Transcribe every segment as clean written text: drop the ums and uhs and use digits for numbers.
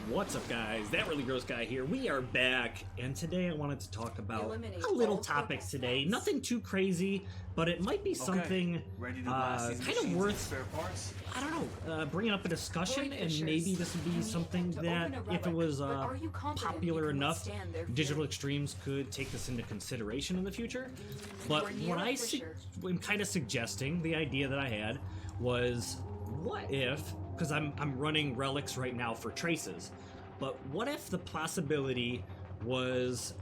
What's up, guys? That Really Gross Guy here. We are back, and today I wanted to talk about Eliminate a little all topic focus today. points. Nothing too crazy, but it might be something Ready to blast these kind of machines worth, with spare parts? I don't know, bringing up a discussion, Void and fissures. maybe this would You be need something to that, open a if it relic, was but are you confident popular you can enough, withstand their Digital fury? Extremes could take this into consideration in the future. You But are near what a I fissure. am kind of suggesting, the idea that I had, was what if, because I'm running Relics right now for traces, but what if the possibility was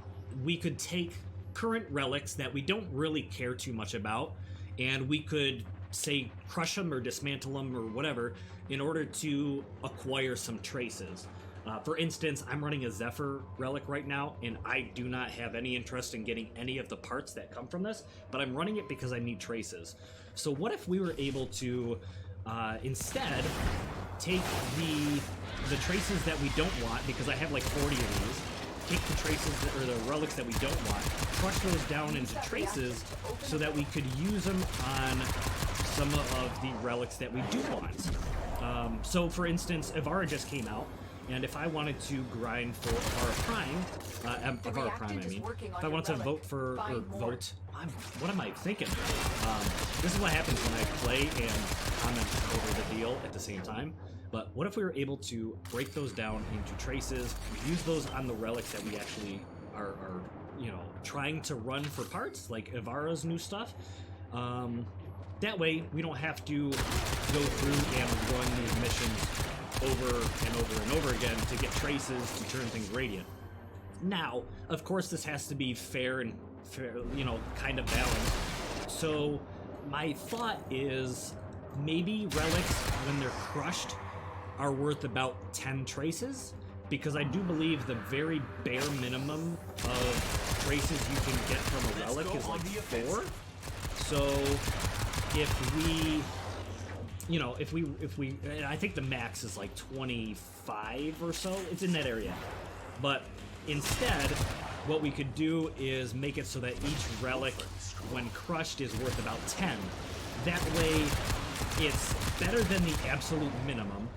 we could take current relics that we don't really care too much about, and we could, say, crush them or dismantle them or whatever in order to acquire some traces. For instance, I'm running a Zephyr relic right now, and I do not have any interest in getting any of the parts that come from this, but I'm running it because I need traces. So what if we were able to instead take the traces that we don't want, because I have like 40 of these, take the traces or the relics that we don't want, crush those down into traces so that we could use them on some of the relics that we do want. So for instance, Ivara just came out, and if I wanted to grind for Ivara Prime, Ivara Prime, I mean, if I wanted to vote for, or vote, what am I thinking? This is what happens when I play and comment over the deal at the same time. But what if we were able to break those down into traces, use those on the relics that we actually are trying to run for parts, like Ivara's new stuff? That way, we don't have to go through and run these missions over and over and over again to get traces to turn things radiant. Now, of course, this has to be fair, kind of balanced. So, my thought is maybe relics, when they're crushed, are worth about 10 traces, because I do believe the very bare minimum of traces you can get from a relic is like 4. So if we, I think the max is like 25 or so. It's in that area. But instead, what we could do is make it so that each relic, when crushed, is worth about 10. That way, it's better than the absolute minimum,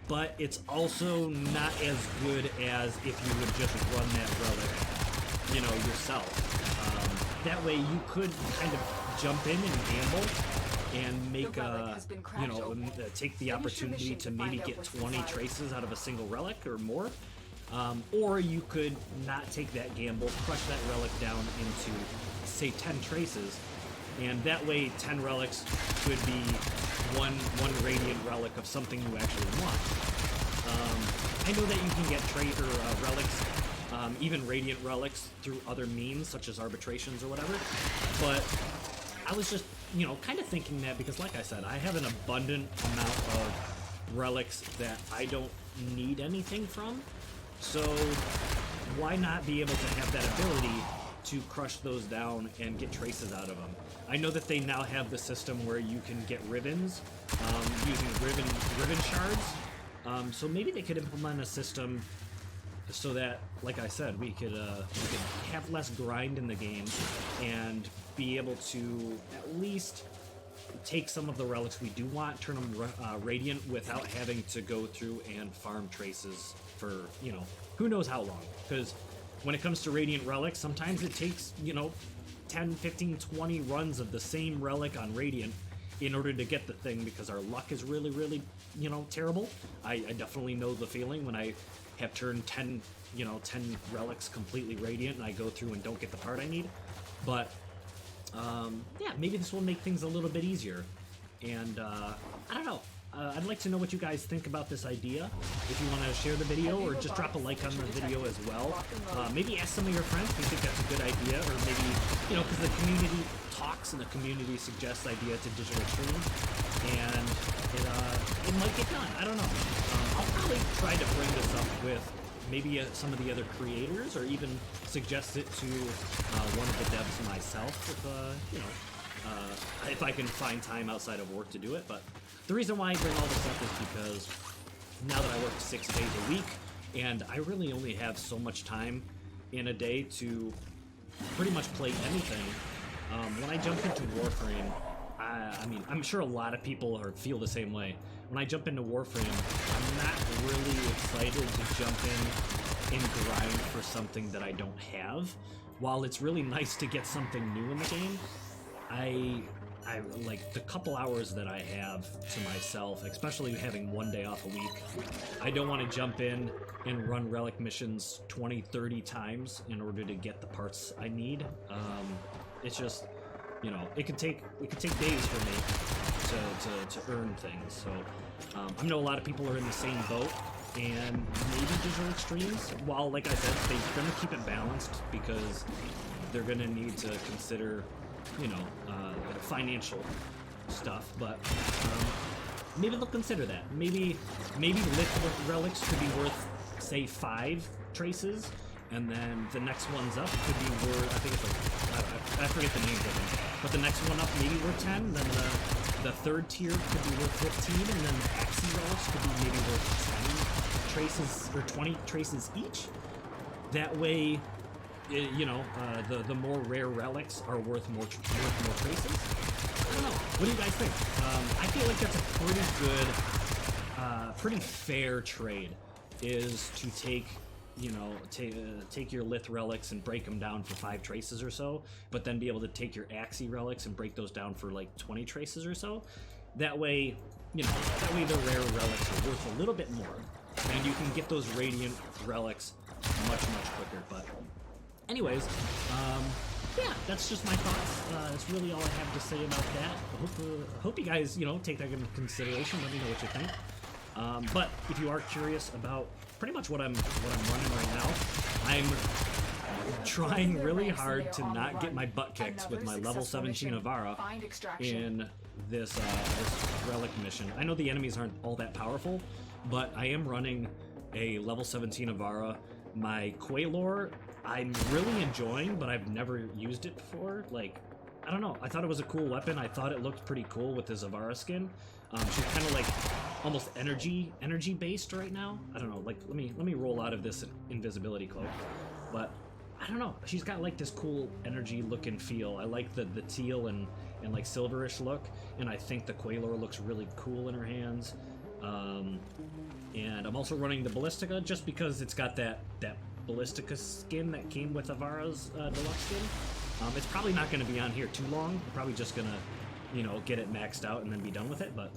but it's also not as good as if you would just run that relic, yourself. That way you could kind of jump in and gamble and make take the opportunity to maybe get 20 traces out of a single relic or more. Or you could not take that gamble, crush that relic down into, say, 10 traces, and that way 10 relics could be one radiant relic of something you actually want. I know that you can get relics, even radiant relics, through other means, such as arbitrations or whatever, but I was just, kind of thinking that because, like I said, I have an abundant amount of relics that I don't need anything from, so why not be able to have that ability to crush those down and get traces out of them? I know that they now have the system where you can get ribbons using ribbon shards. So maybe they could implement a system so that, like I said, we could have less grind in the game and be able to at least take some of the relics we do want, turn them radiant without having to go through and farm traces for, who knows how long. Because when it comes to radiant relics, sometimes it takes, 10, 15, 20 runs of the same relic on radiant in order to get the thing, because our luck is really, really, terrible. I definitely know the feeling when I have turned 10 relics completely radiant and I go through and don't get the part I need. But yeah, maybe this will make things a little bit easier. And I don't know. I'd like to know what you guys think about this idea. If you want to share the video, or just drop a like on the video as well. Maybe ask some of your friends if you think that's a good idea, or maybe, because the community talks and the community suggests ideas to Digital Extremes, and it might get done. I don't know. I'll probably try to bring this up with maybe some of the other creators, or even suggest it to one of the devs myself, if I can find time outside of work to do it. But the reason why I bring all this up is because now that I work 6 days a week, and I really only have so much time in a day to pretty much play anything. When I jump into Warframe, I mean, I'm sure a lot of people feel the same way. When I jump into Warframe, I'm not really excited to jump in and grind for something that I don't have. While it's really nice to get something new in the game, I like the couple hours that I have to myself, especially having one day off a week. I don't want to jump in and run relic missions 20, 30 times in order to get the parts I need. It's just, you know, it could take days for me to earn things. So I know a lot of people are in the same boat, and maybe digital extremes, while like I said, they're gonna keep it balanced because they're gonna need to consider, you know, financial stuff, but maybe they'll consider that. Maybe Lith Relics could be worth, say, 5 traces, and then the next one's up could be worth, I think it's like, I forget the names of them, but the next one up maybe worth 10, then the third tier could be worth 15, and then the Axie Relics could be maybe worth 20 traces, or 20 traces each. That way, you know, the more rare relics are worth more traces. I don't know. What do you guys think? I feel like that's a pretty good, pretty fair trade. Is to take, you know, take your Lith relics and break them down for 5 traces or so, but then be able to take your Axie relics and break those down for like 20 traces or so. That way, you know, the rare relics are worth a little bit more, and you can get those radiant relics much quicker. But anyways, yeah, that's just my thoughts. That's really all I have to say about that. Hope you guys, you know, take that into consideration. Let me know what you think. But if you are curious about pretty much what I'm running right now, I'm trying really hard to not get my butt kicked with my level 17 Avara in this relic mission. I know the enemies aren't all that powerful, but I am running a level 17 Avara. My Quaylor, I'm really enjoying, but I've never used it before. Like, I don't know. I thought it was a cool weapon. I thought it looked pretty cool with this Avara skin. She's kind of like almost energy based right now. I don't know. Like, let me roll out of this invisibility cloak. But I don't know. She's got like this cool energy look and feel. I like the teal and like silverish look, and I think the Quaylor looks really cool in her hands. And I'm also running the Ballistica just because it's got that Ballistica skin that came with Avara's deluxe skin. It's probably not going to be on here too long. I'm probably just going to, you know, get it maxed out and then be done with it. But,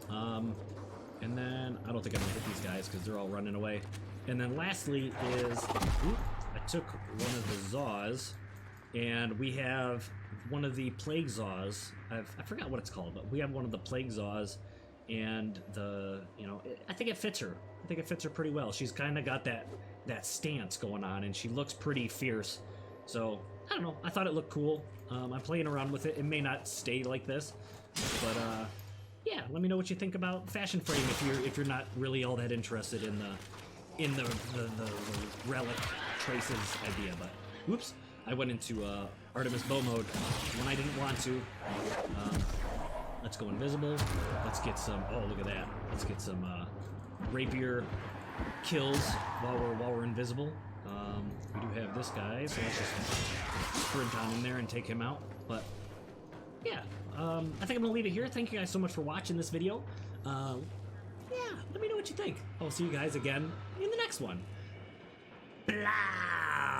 and then I don't think I'm going to hit these guys because they're all running away. And then lastly is, I took one of the Zaws, and we have one of the Plague Zaws. I forgot what it's called, but we have one of the Plague Zaws, and you know, I think it fits her. I think it fits her pretty well. She's kind of got that stance going on, and she looks pretty fierce. So, I don't know. I thought it looked cool. I'm playing around with it. It may not stay like this, but yeah. Let me know what you think about Fashion Frame if you're not really all that interested in the relic traces idea. But oops, I went into Artemis bow mode when I didn't want to. Let's go invisible. Let's get some. Oh, look at that. Let's get some rapier kills while we're invisible. We do have this guy, so let's just sprint on in there and take him out. But yeah, I think I'm gonna leave it here. Thank you guys so much for watching this video. Yeah, let me know what you think. I'll see you guys again in the next one. Blah!